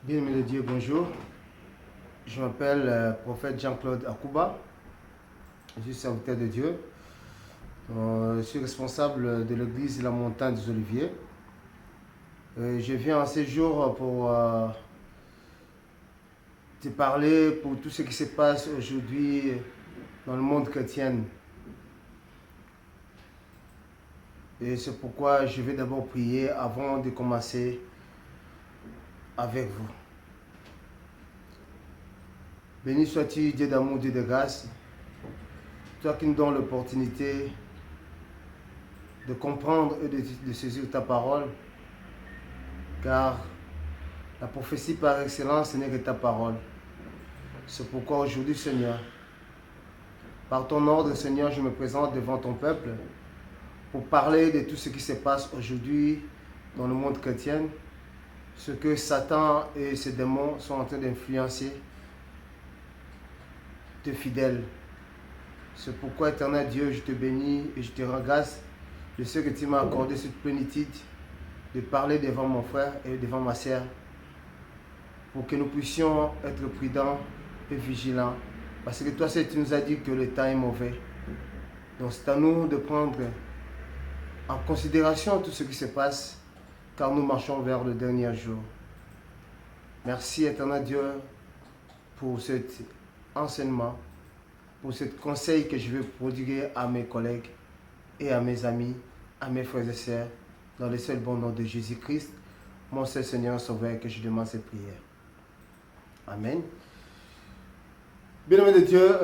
Bien-aimé de Dieu, bonjour. Je m'appelle prophète Jean-Claude Akouba. Je suis serviteur de Dieu. Je suis responsable de l'église de la Montagne des Oliviers. Je viens en ces jours pour te parler pour tout ce qui se passe aujourd'hui dans le monde chrétien. Et c'est pourquoi je vais d'abord prier avant de commencer avec vous. Béni sois-tu, Dieu d'amour, Dieu de grâce, toi qui nous donnes l'opportunité de comprendre et de saisir ta parole, car la prophétie par excellence, ce n'est que ta parole. C'est pourquoi aujourd'hui, Seigneur, par ton ordre, Seigneur, je me présente devant ton peuple pour parler de tout ce qui se passe aujourd'hui dans le monde chrétien, ce que Satan et ses démons sont en train d'influencer tes fidèles. C'est pourquoi, éternel Dieu, je te bénis et je te rends grâce de ce que tu m'as accordé cette plénitude de parler devant mon frère et devant ma sœur pour que nous puissions être prudents et vigilants. Parce que toi, tu nous as dit que le temps est mauvais. Donc c'est à nous de prendre en considération tout ce qui se passe, car nous marchons vers le dernier jour. Merci, éternel Dieu, pour cet enseignement, pour ce conseil que je veux prodiguer à mes collègues et à mes amis, à mes frères et sœurs, dans le seul bon nom de Jésus-Christ, mon seul Seigneur Sauveur, que je demande cette prière. Amen. Bien-aimé de Dieu,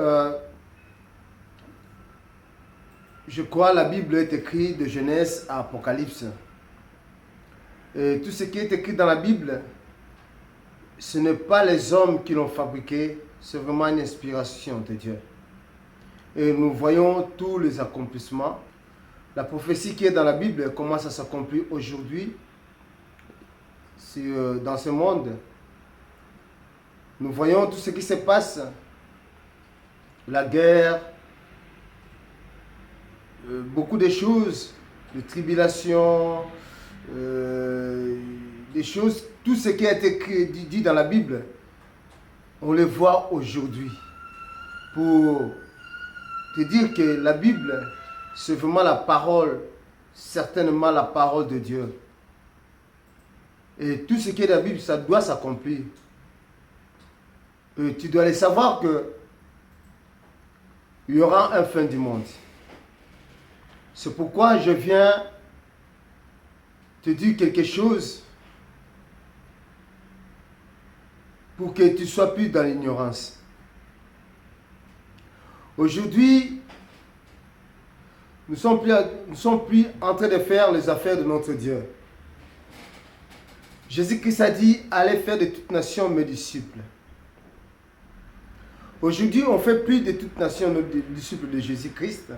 je crois la Bible est écrite de Genèse à Apocalypse. Et tout ce qui est écrit dans la Bible, ce n'est pas les hommes qui l'ont fabriqué, c'est vraiment une inspiration de Dieu. Et nous voyons tous les accomplissements. La prophétie qui est dans la Bible commence à s'accomplir aujourd'hui dans ce monde. Nous voyons tout ce qui se passe, la guerre, beaucoup de choses, de tribulations, des choses, tout ce qui a été dit dans la Bible, on le voit aujourd'hui. Pour te dire que la Bible, c'est vraiment la parole, certainement la parole de Dieu. Et tout ce qui est dans la Bible, ça doit s'accomplir. Tu dois aller savoir que il y aura un fin du monde. C'est pourquoi je viens te dire quelque chose pour que tu ne sois plus dans l'ignorance. Aujourd'hui, nous ne sommes plus en train de faire les affaires de notre Dieu. Jésus-Christ a dit, allez faire de toutes nations mes disciples. Aujourd'hui, on ne fait plus de toutes nations nos disciples de Jésus-Christ.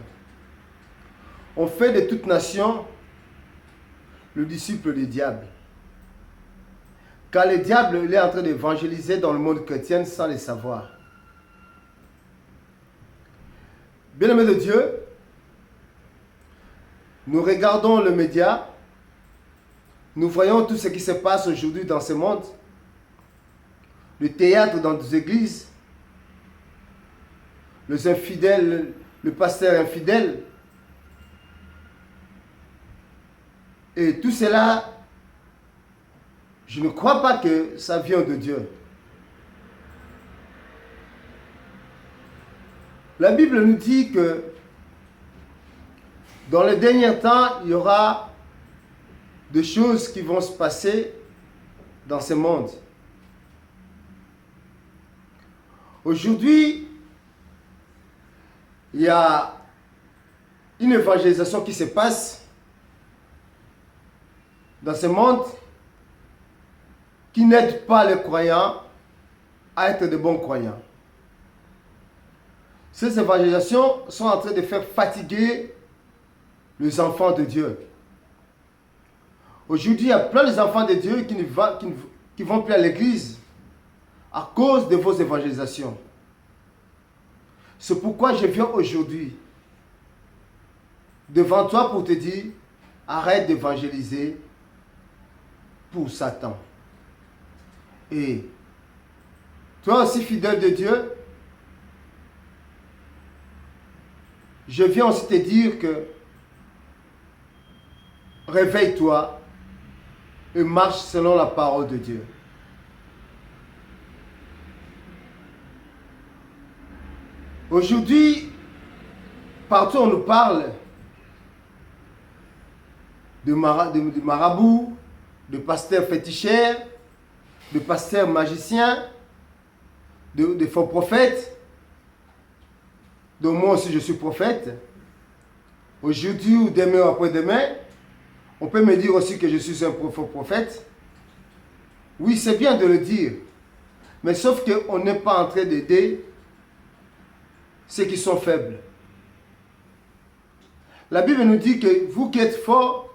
On fait de toutes nations le disciple du diable. Car le diable il est en train d'évangéliser dans le monde chrétien sans le savoir. Bien-aimés de Dieu, nous regardons le média, nous voyons tout ce qui se passe aujourd'hui dans ce monde, le théâtre dans des églises, les infidèles, le pasteur infidèle. Et tout cela, je ne crois pas que ça vient de Dieu. La Bible nous dit que dans les derniers temps, il y aura des choses qui vont se passer dans ce monde. Aujourd'hui, il y a une évangélisation qui se passe dans ce monde qui n'aide pas les croyants à être de bons croyants. Ces évangélisations sont en train de faire fatiguer les enfants de Dieu. Aujourd'hui, il y a plein d'enfants de Dieu qui ne vont plus à l'église à cause de vos évangélisations. C'est pourquoi je viens aujourd'hui devant toi pour te dire, arrête d'évangéliser pour Satan. Et toi aussi, fidèle de Dieu, je viens aussi te dire que réveille-toi et marche selon la parole de Dieu. Aujourd'hui, partout on nous parle de marabouts, de pasteurs féticheurs, de pasteurs magiciens, de faux prophètes. Donc moi aussi je suis prophète. Aujourd'hui ou demain ou après-demain, on peut me dire aussi que je suis un faux prophète. Oui, c'est bien de le dire. Mais sauf qu'on n'est pas en train d'aider ceux qui sont faibles. La Bible nous dit que vous qui êtes forts,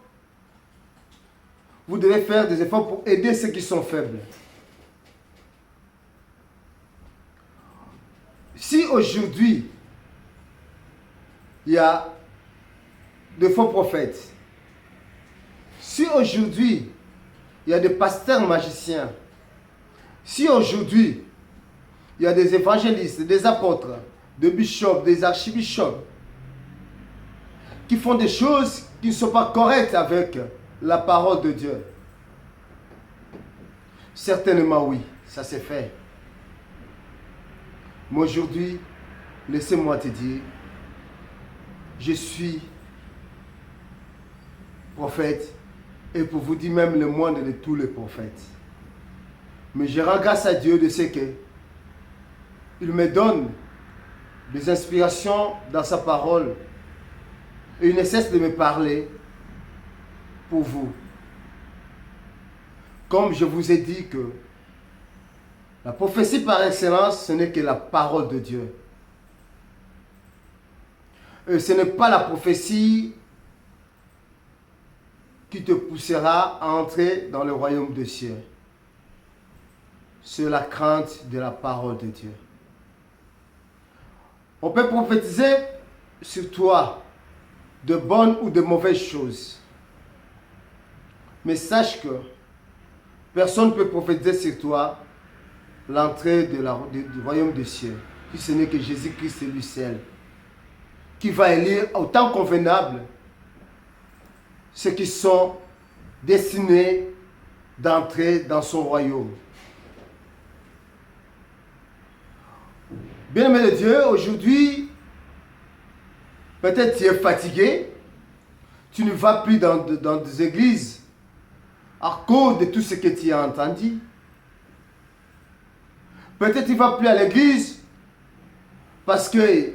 vous devez faire des efforts pour aider ceux qui sont faibles. Si aujourd'hui, il y a de faux prophètes, si aujourd'hui, il y a des pasteurs magiciens, si aujourd'hui, il y a des évangélistes, des apôtres, des bishops, des archibishops, qui font des choses qui ne sont pas correctes avec la parole de Dieu. Certainement oui, ça s'est fait. Mais aujourd'hui, laissez-moi te dire, je suis prophète et pour vous dire même le moindre de tous les prophètes. Mais je rends grâce à Dieu de ce que il me donne des inspirations dans sa parole et il ne cesse de me parler pour vous. Comme je vous ai dit que la prophétie par excellence, ce n'est que la parole de Dieu. Et ce n'est pas la prophétie qui te poussera à entrer dans le royaume des cieux. C'est la crainte de la parole de Dieu. On peut prophétiser sur toi de bonnes ou de mauvaises choses. Mais sache que personne ne peut prophétiser sur toi l'entrée du royaume des cieux. Si ce n'est que Jésus-Christ lui seul, qui va élire au temps convenable ceux qui sont destinés d'entrer dans son royaume. Bien-aimé de Dieu, aujourd'hui, peut-être tu es fatigué, tu ne vas plus dans des églises à cause de tout ce que tu as entendu. Peut-être tu ne vas plus à l'église parce que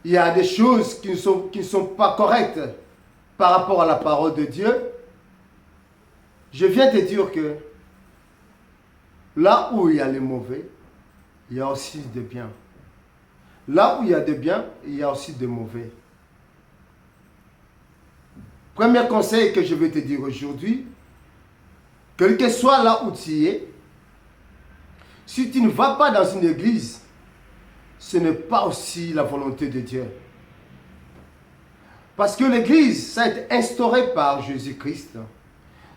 il y a des choses qui ne sont pas correctes par rapport à la parole de Dieu. Je viens te dire que là où il y a les mauvais, il y a aussi des biens. Là où il y a des biens, il y a aussi des mauvais. Premier conseil que je vais te dire aujourd'hui, quel que soit là où tu es, si tu ne vas pas dans une église, ce n'est pas aussi la volonté de Dieu. Parce que l'église, ça a été instauré par Jésus-Christ.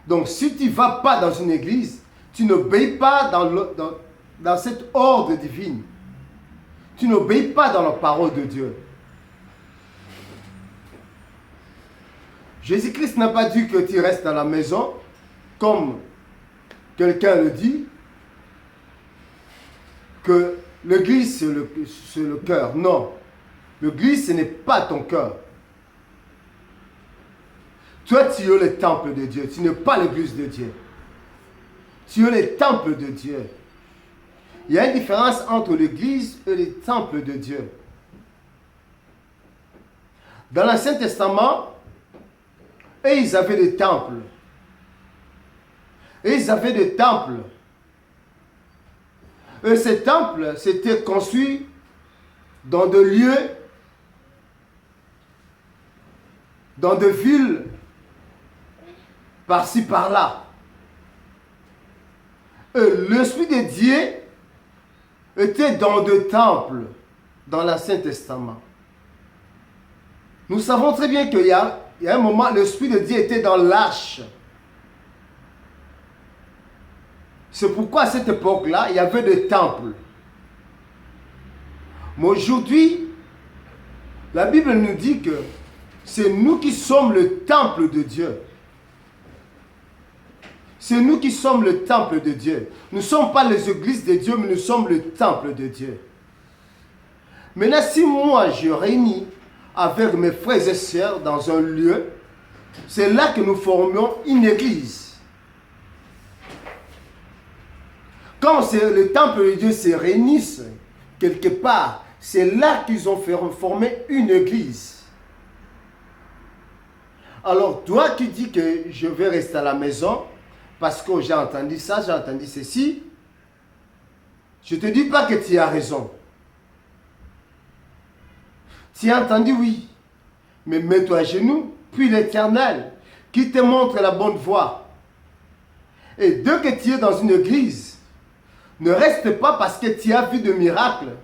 Donc si tu ne vas pas dans une église, tu n'obéis pas dans cet ordre divin. Tu n'obéis pas dans la parole de Dieu. Jésus-Christ n'a pas dit que tu restes à la maison, comme quelqu'un le dit, que l'église c'est le cœur. Non, l'église ce n'est pas ton cœur. Toi tu es le temple de Dieu, tu n'es pas l'église de Dieu. Tu es le temple de Dieu. Il y a une différence entre l'église et le temple de Dieu. Dans l'Ancien Testament, et ils avaient des temples. Et ils avaient des temples. Et ces temples s'étaient construits dans des lieux, dans des villes, par-ci, par-là. Et l'Esprit de Dieu était dans des temples dans l'Ancien Testament. Nous savons très bien qu'il y a un moment, l'Esprit de Dieu était dans l'arche. C'est pourquoi à cette époque-là, il y avait des temples. Mais aujourd'hui, la Bible nous dit que c'est nous qui sommes le temple de Dieu. C'est nous qui sommes le temple de Dieu. Nous ne sommes pas les églises de Dieu, mais nous sommes le temple de Dieu. Maintenant, si moi je réunis avec mes frères et sœurs dans un lieu, c'est là que nous formons une église. Quand le temple de Dieu se réunissent quelque part, c'est là qu'ils ont formé une église. Alors, toi qui dis que je vais rester à la maison, parce que j'ai entendu ça, j'ai entendu ceci, je ne te dis pas que tu as raison. Tu as entendu, oui. Mais mets-toi à genoux, puis l'Éternel, qui te montre la bonne voie. Et dès que tu es dans une église, ne reste pas parce que tu as vu de miracles.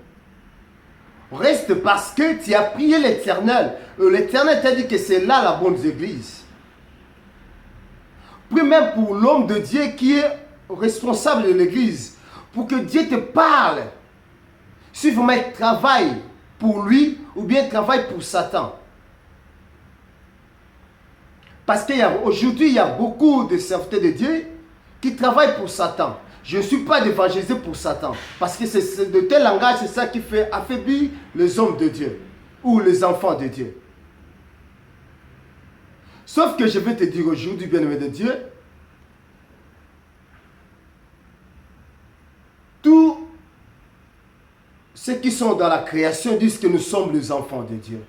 Reste parce que tu as prié l'Éternel. L'Éternel t'a dit que c'est là la bonne église. Prie même pour l'homme de Dieu qui est responsable de l'église. Pour que Dieu te parle. Si vous mettez travail pour lui ou bien travail pour Satan. Parce qu'aujourd'hui, il y a beaucoup de serviteurs de Dieu qui travaillent pour Satan. Je ne suis pas évangélisé pour Satan. Parce que c'est de tel langage, c'est ça qui fait affaiblir les hommes de Dieu. Ou les enfants de Dieu. Sauf que je vais te dire aujourd'hui, bien-aimé de Dieu, tous ceux qui sont dans la création disent que nous sommes les enfants de Dieu.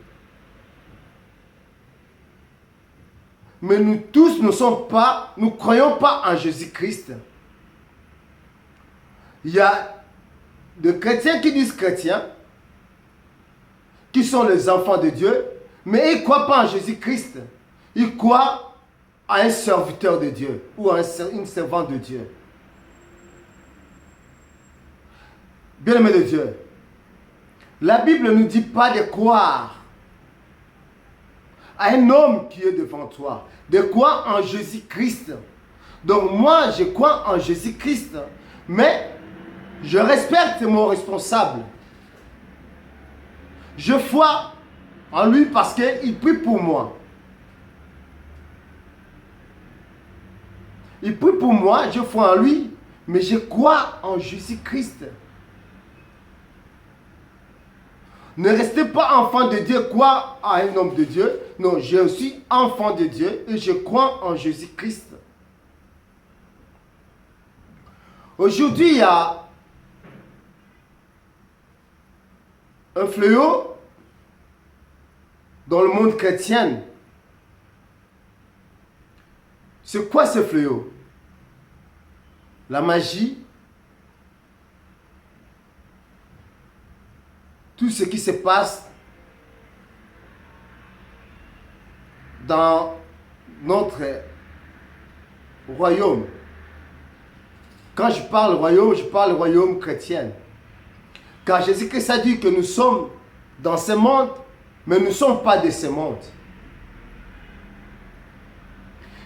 Mais nous tous nous croyons pas en Jésus-Christ. Il y a des chrétiens qui disent chrétiens, qui sont les enfants de Dieu, mais ils ne croient pas en Jésus-Christ. Ils croient à un serviteur de Dieu ou à une servante de Dieu. Bien-aimé de Dieu, la Bible ne nous dit pas de croire à un homme qui est devant toi, de croire en Jésus-Christ. Donc moi, je crois en Jésus-Christ, mais je respecte mon responsable. Je crois en lui parce qu'il prie pour moi. Il prie pour moi, je crois en lui, mais je crois en Jésus-Christ. Ne restez pas enfant de Dieu, croire à un homme de Dieu. Non, je suis enfant de Dieu et je crois en Jésus-Christ. Aujourd'hui, il y a un fléau dans le monde chrétien. C'est quoi ce fléau? La magie, tout ce qui se passe dans notre royaume. Quand je parle royaume, je parle royaume chrétien. Car Jésus-Christ a dit que nous sommes dans ce monde, mais nous ne sommes pas de ce monde.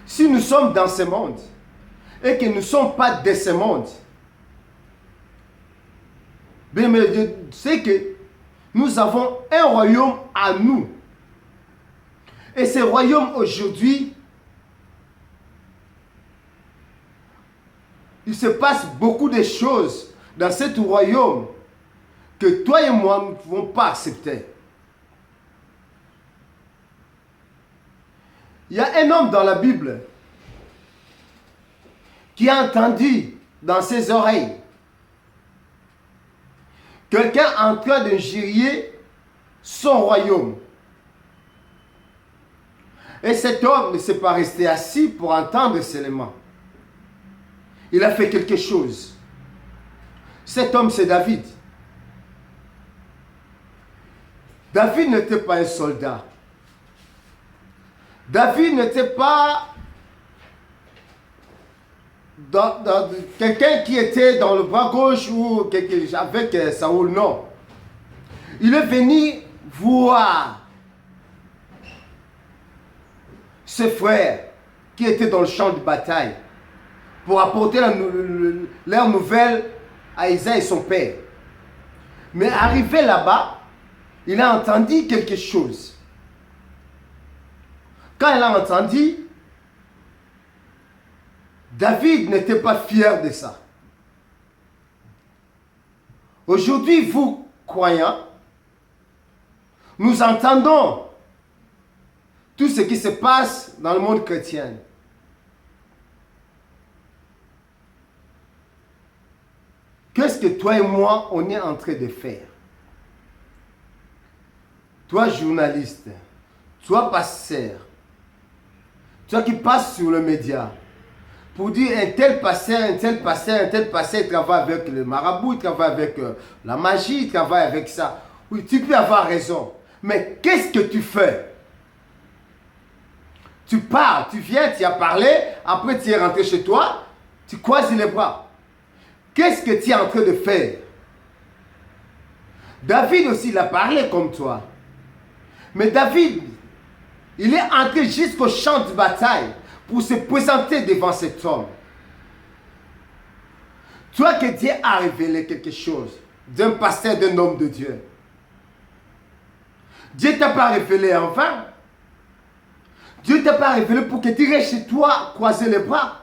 Si nous sommes dans ce monde et que nous ne sommes pas de ce monde, bien, mais Dieu sait que nous avons un royaume à nous. Et ce royaume aujourd'hui, il se passe beaucoup de choses dans ce royaume que toi et moi, nous ne pouvons pas accepter. Il y a un homme dans la Bible qui a entendu dans ses oreilles quelqu'un en train de gérer son royaume. Et cet homme ne s'est pas resté assis pour entendre seulement. Il a fait quelque chose. Cet homme, c'est David. David n'était pas un soldat. David n'était pas quelqu'un qui était dans le bras gauche ou avec Saoul, non. Il est venu voir ses frères qui étaient dans le champ de bataille pour apporter leur nouvelle à Isaïe et son père. Mais arrivé là-bas, il a entendu quelque chose. Quand il a entendu, David n'était pas fier de ça. Aujourd'hui, vous, croyants, nous entendons tout ce qui se passe dans le monde chrétien. Qu'est-ce que toi et moi, on est en train de faire? Toi, journaliste, toi, pasteur, toi qui passes sur le média, pour dire un tel pasteur, un tel pasteur, un tel pasteur, il travaille avec le marabout, il travaille avec la magie, il travaille avec ça. Oui, tu peux avoir raison. Mais qu'est-ce que tu fais? Tu pars, tu viens, tu as parlé, après tu es rentré chez toi, tu croises les bras. Qu'est-ce que tu es en train de faire? David aussi, il a parlé comme toi. Mais David, il est entré jusqu'au champ de bataille pour se présenter devant cet homme. Toi que Dieu a révélé quelque chose d'un pasteur, d'un homme de Dieu. Dieu ne t'a pas révélé en vain. Dieu ne t'a pas révélé pour que tu restes chez toi, croiser les bras.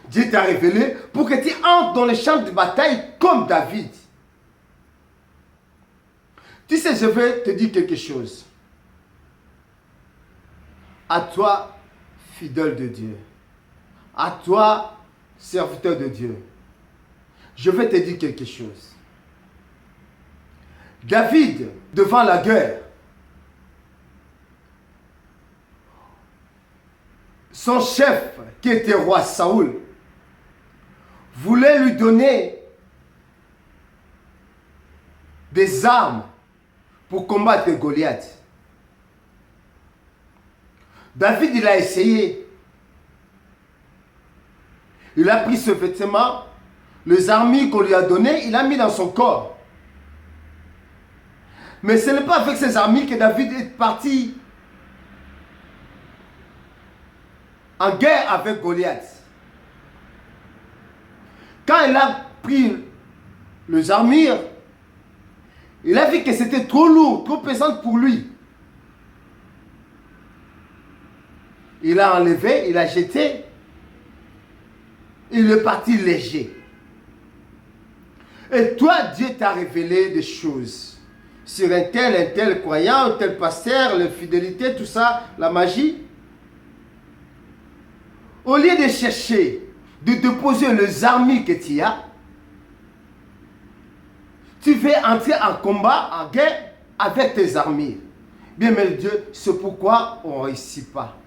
Dieu t'a révélé pour que tu entres dans le champ de bataille comme David. Tu sais, je vais te dire quelque chose. À toi, fidèle de Dieu. À toi, serviteur de Dieu. Je vais te dire quelque chose. David, devant la guerre, son chef, qui était roi Saoul, voulait lui donner des armes pour combattre Goliath. David, il a essayé. Il a pris ce vêtement, les armures qu'on lui a données, il a mis dans son corps. Mais ce n'est pas avec ces armures que David est parti en guerre avec Goliath. Quand il a pris les armures, il a vu que c'était trop lourd, trop pesant pour lui. Il a enlevé, il a jeté. Il est parti léger. Et toi, Dieu t'a révélé des choses sur un tel croyant, un tel pasteur, la fidélité, tout ça, la magie. Au lieu de chercher, de déposer les armures que tu as, tu veux entrer en combat, en guerre, avec tes armures. Bien, mais Dieu, c'est pourquoi on ne réussit pas.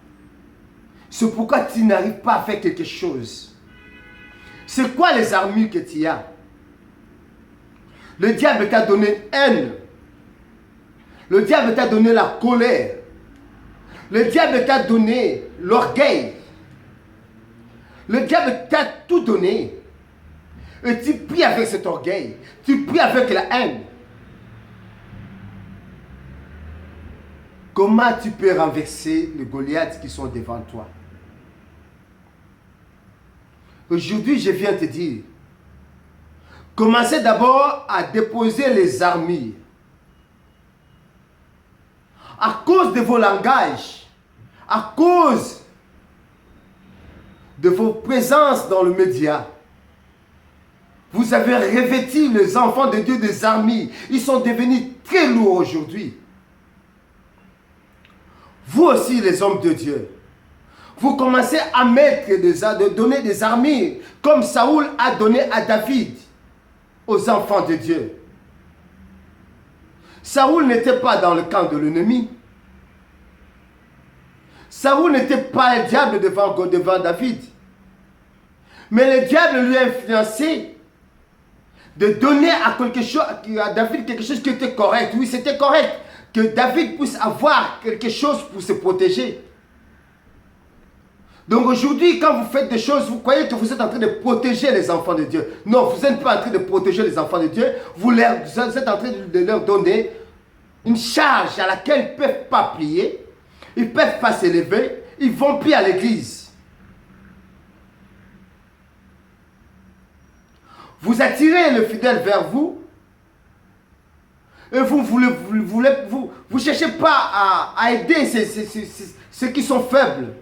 C'est pourquoi tu n'arrives pas à faire quelque chose. C'est quoi les armures que tu as? Le diable t'a donné haine. Le diable t'a donné la colère. Le diable t'a donné l'orgueil. Le diable t'a tout donné. Et tu pries avec cet orgueil. Tu pries avec la haine. Comment tu peux renverser les Goliaths qui sont devant toi? Aujourd'hui, je viens te dire, commencez d'abord à déposer les armures. À cause de vos langages, à cause de vos présences dans le média, vous avez revêtu les enfants de Dieu des armures. Ils sont devenus très lourds aujourd'hui. Vous aussi, les hommes de Dieu, vous commencez à mettre de donner des armures comme Saoul a donné à David aux enfants de Dieu. Saoul n'était pas dans le camp de l'ennemi. Saoul n'était pas un diable devant David. Mais le diable lui a influencé de donner à David quelque chose qui était correct. Oui, c'était correct que David puisse avoir quelque chose pour se protéger. Donc aujourd'hui, quand vous faites des choses, vous croyez que vous êtes en train de protéger les enfants de Dieu. Non, vous n'êtes pas en train de protéger les enfants de Dieu. Vous êtes en train de leur donner une charge à laquelle ils ne peuvent pas plier. Ils ne peuvent pas s'élever. Ils ne vont plus à l'église. Vous attirez le fidèle vers vous. Et vous cherchez pas à aider ceux qui sont faibles.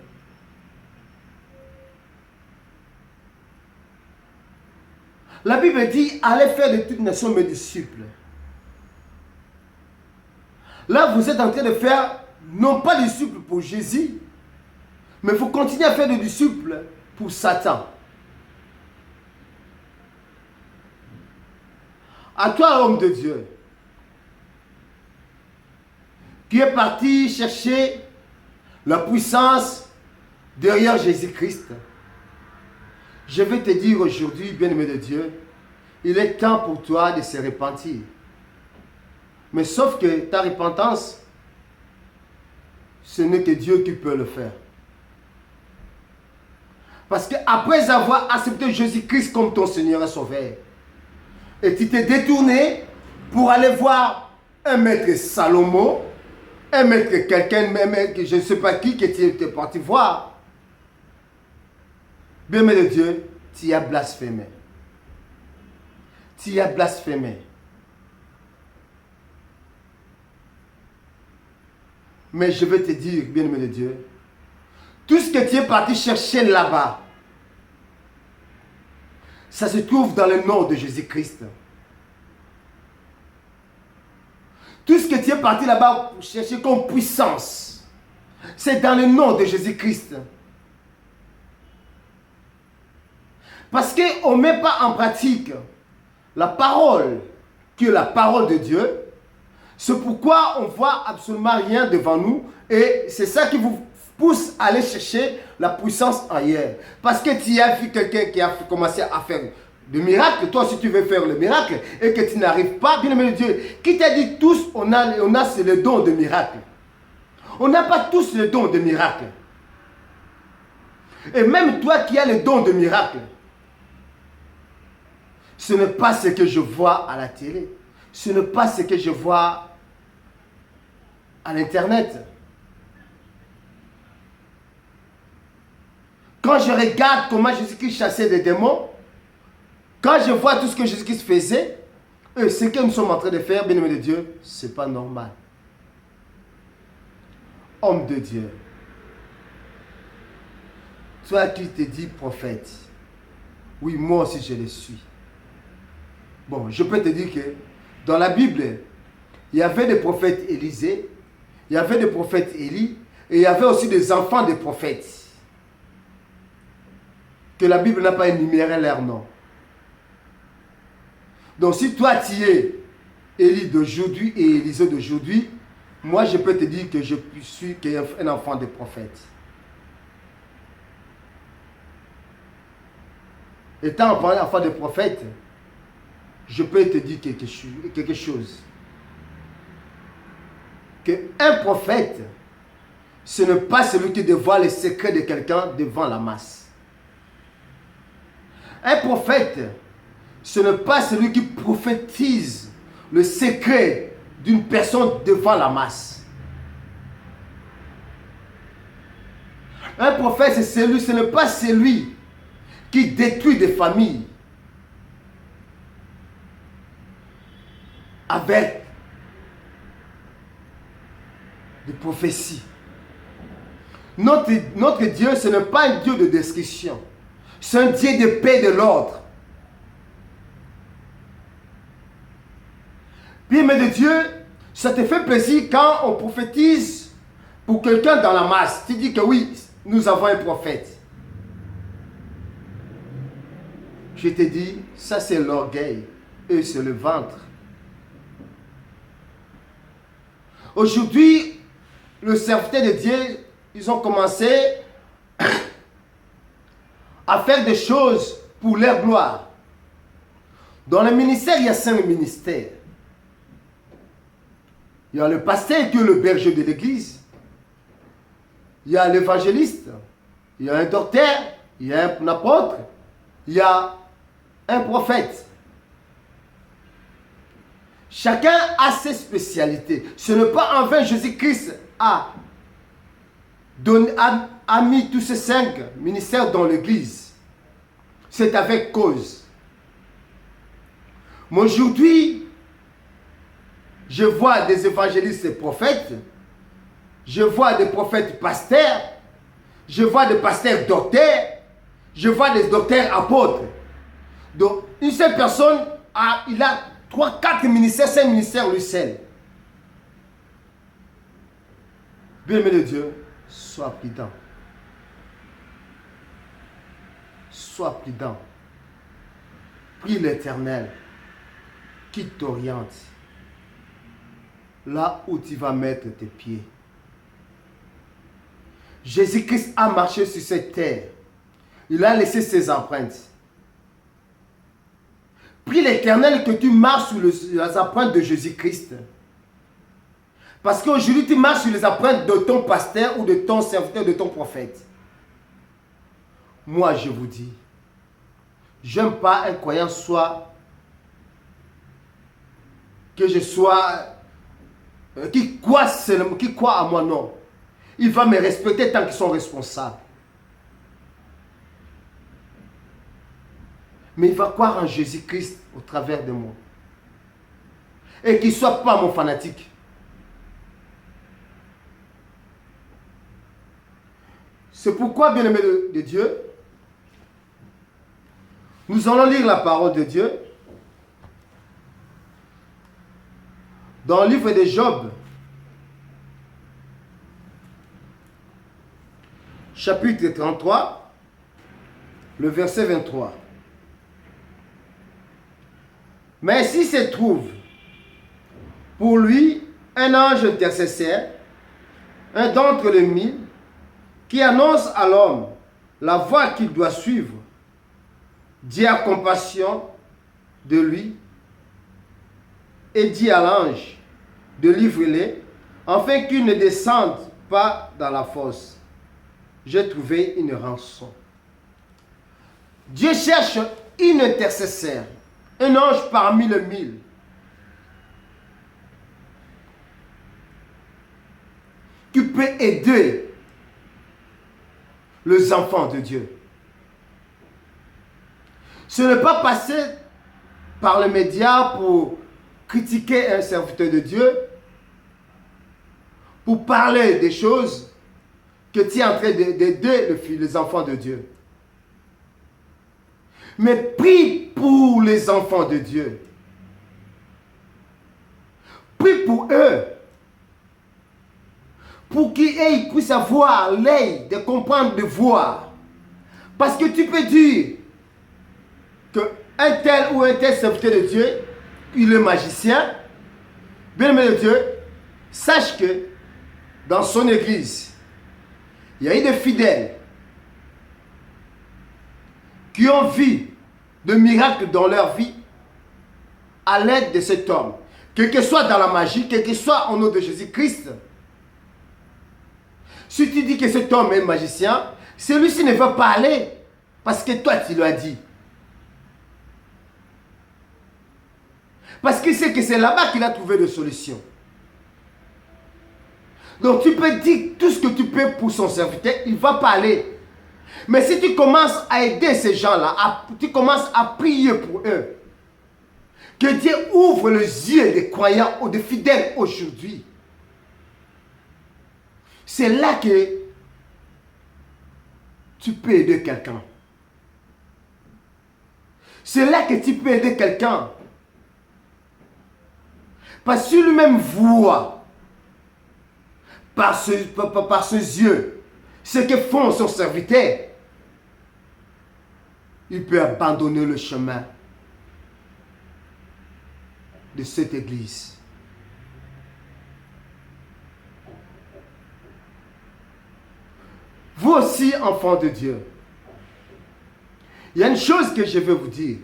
La Bible dit, allez faire de toutes nations mes disciples. Là, vous êtes en train de faire, non pas des disciples pour Jésus, mais vous continuez à faire des disciples pour Satan. À toi, homme de Dieu, qui est parti chercher la puissance derrière Jésus-Christ, je vais te dire aujourd'hui, bien-aimé de Dieu, il est temps pour toi de se repentir. Mais sauf que ta repentance, ce n'est que Dieu qui peut le faire. Parce qu'après avoir accepté Jésus-Christ comme ton Seigneur et Sauveur, et tu t'es détourné pour aller voir un maître Salomon, un maître quelqu'un, même je ne sais pas qui, que tu es parti voir. Bien-aimé de Dieu, tu as blasphémé. Tu as blasphémé. Mais je vais te dire, bien-aimé de Dieu, tout ce que tu es parti chercher là-bas, ça se trouve dans le nom de Jésus-Christ. Tout ce que tu es parti là-bas chercher comme puissance, c'est dans le nom de Jésus-Christ. Parce qu'on ne met pas en pratique la parole, qui est la parole de Dieu. C'est pourquoi on ne voit absolument rien devant nous. Et c'est ça qui vous pousse à aller chercher la puissance ailleurs. Parce que tu as vu quelqu'un qui a commencé à faire des miracles. Toi, si tu veux faire le miracle et que tu n'arrives pas, bien aimé Dieu, qui t'a dit tous, on a le don de miracle. On n'a pas tous le don de miracle. Et même toi qui as le don de miracle, ce n'est pas ce que je vois à la télé. Ce n'est pas ce que je vois à l'internet. Quand je regarde comment Jésus-Christ chassait des démons, quand je vois tout ce que Jésus-Christ faisait, ce que nous sommes en train de faire, bien-aimé de Dieu, ce n'est pas normal. Homme de Dieu, toi qui te dis prophète, oui, moi aussi je le suis. Bon, je peux te dire que dans la Bible, il y avait des prophètes Élisée, il y avait des prophètes Élie, et il y avait aussi des enfants des prophètes. Que la Bible n'a pas énuméré leur nom. Donc si toi tu es Élie d'aujourd'hui et Élisée d'aujourd'hui, moi je peux te dire que je suis un enfant des prophètes. Étant un enfant des prophètes, je peux te dire quelque chose. Qu'un prophète, ce n'est pas celui qui dévoile les secrets de quelqu'un devant la masse. Un prophète, ce n'est pas celui qui prophétise le secret d'une personne devant la masse. Un prophète, ce n'est pas celui qui détruit des familles avec des prophéties. Notre Dieu, ce n'est pas un Dieu de destruction. C'est un Dieu de paix et de l'ordre. Bien, mais de Dieu, ça te fait plaisir quand on prophétise pour quelqu'un dans la masse. Tu dis que oui, nous avons un prophète. Je te dis, ça c'est l'orgueil et c'est le ventre. Aujourd'hui, le serviteur de Dieu, ils ont commencé à faire des choses pour leur gloire. Dans le ministère, il y a 5 ministères. Il y a le pasteur qui est le berger de l'église. Il y a l'évangéliste. Il y a un docteur. Il y a un apôtre. Il y a un prophète. Chacun a ses spécialités. Ce n'est pas en vain Jésus-Christ a mis tous ces 5 ministères dans l'église. C'est avec cause. Mais aujourd'hui, je vois des évangélistes et prophètes, je vois des prophètes pasteurs, je vois des pasteurs docteurs, je vois des docteurs apôtres. Donc, une seule personne, il a 3, 4 ministères, 5 ministères lui seul. Bien-aimé de Dieu, sois prudent. Sois prudent. Prie l'Éternel qui t'oriente là où tu vas mettre tes pieds. Jésus-Christ a marché sur cette terre. Il a laissé ses empreintes. Prie l'Éternel que tu marches sur les empreintes de Jésus-Christ. Parce qu'aujourd'hui, tu marches sur les empreintes de ton pasteur ou de ton serviteur, de ton prophète. Moi, je vous dis, j'aime pas un croyant que je sois qui croit à moi, non. Il va me respecter tant qu'ils sont responsables. Mais il va croire en Jésus-Christ au travers de moi. Et qu'il ne soit pas mon fanatique. C'est pourquoi, bien-aimé de Dieu, nous allons lire la parole de Dieu dans le livre de Job, chapitre 33, le verset 23. Mais s'il se trouve pour lui un ange intercesseur, un d'entre les 1000, qui annonce à l'homme la voie qu'il doit suivre, dit à compassion de lui et dit à l'ange de livrer-les, afin qu'il ne descende pas dans la fosse. J'ai trouvé une rançon. Dieu cherche une intercesseur, un ange parmi les 1000. Qui peut aider les enfants de Dieu. Ce n'est pas passer par les médias pour critiquer un serviteur de Dieu, pour parler des choses que tu es en train d'aider les enfants de Dieu. Mais prie pour les enfants de Dieu. Prie pour eux. Pour qu'ils puissent avoir l'œil de comprendre, de voir. Parce que tu peux dire qu'un tel ou un tel serviteur de Dieu, il est magicien. Bien-aimé de Dieu, sache que dans son église, il y a eu des fidèles qui ont vu de miracles dans leur vie à l'aide de cet homme. Quel que soit dans la magie, quel que soit au nom de Jésus-Christ. Si tu dis que cet homme est magicien, celui-ci ne va pas aller parce que toi tu lui as dit. Parce qu'il sait que c'est là-bas qu'il a trouvé des solutions. Donc tu peux dire tout ce que tu peux pour son serviteur, il ne va pas aller. Mais si tu commences à aider ces gens-là, tu commences à prier pour eux, que Dieu ouvre les yeux des croyants ou des fidèles aujourd'hui. C'est là que tu peux aider quelqu'un. C'est là que tu peux aider quelqu'un. Parce que lui-même voit par ses yeux ce que font son serviteur. Il peut abandonner le chemin de cette église. Vous aussi, enfants de Dieu, il y a une chose que je veux vous dire.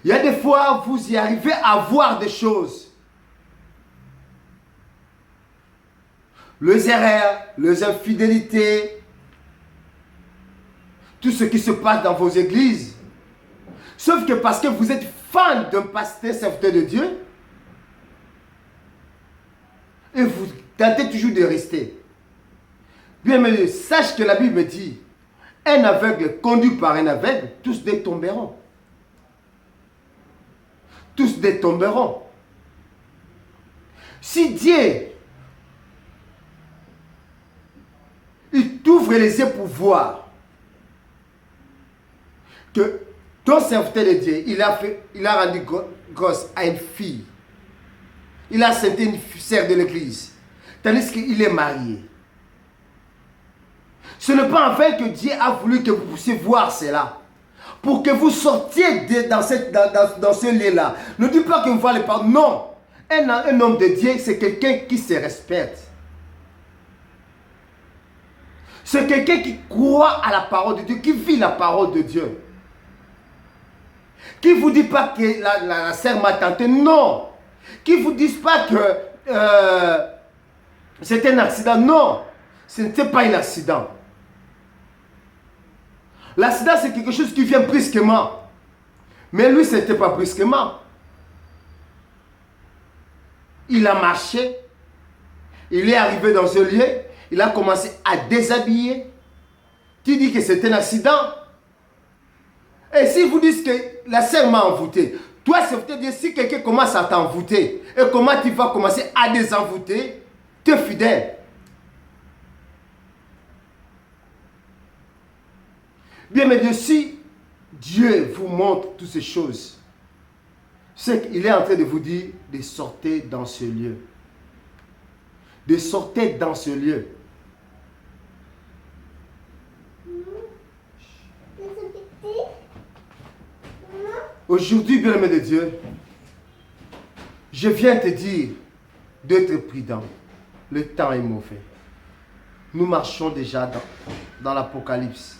Il y a des fois, vous y arrivez à voir des choses. Les erreurs, les infidélités, tout ce qui se passe dans vos églises. Sauf que parce que vous êtes fan d'un pasteur serviteur de Dieu, et vous tentez toujours de rester. Bien, mais sache que la Bible dit, un aveugle conduit par un aveugle, tous deux tomberont. tous détomberont. Si Dieu, il t'ouvre les yeux pour voir que ton serviteur de Dieu, il a rendu gosse à une fille. Il a accepté une sœur de l'église. Tandis qu'il est marié. Ce n'est pas en fait que Dieu a voulu que vous puissiez voir cela. Pour que vous sortiez dans ce lieu-là. Ne dites pas que vous ne pas. Non. Un homme de Dieu, c'est quelqu'un qui se respecte. C'est quelqu'un qui croit à la parole de Dieu, qui vit la parole de Dieu. Qui ne vous dit pas que la sœur m'a tenté. Non. Qui ne vous dit pas que c'est un accident. Non. Ce n'était pas un accident. L'accident, c'est quelque chose qui vient brusquement. Mais lui, ce n'était pas brusquement. Il a marché. Il est arrivé dans ce lieu. Il a commencé à déshabiller. Tu dis que c'est un accident. Et si vous dites que la sœur m'a envoûté, toi, c'est peut-être si quelqu'un commence à t'envoûter, et comment tu vas commencer à désenvoûter, tu es fidèle. Bien, mais si Dieu vous montre toutes ces choses, c'est qu'il est en train de vous dire de sortir dans ce lieu. De sortir dans ce lieu. Aujourd'hui, bien-aimé de Dieu, je viens te dire d'être prudent. Le temps est mauvais. Nous marchons déjà dans l'Apocalypse.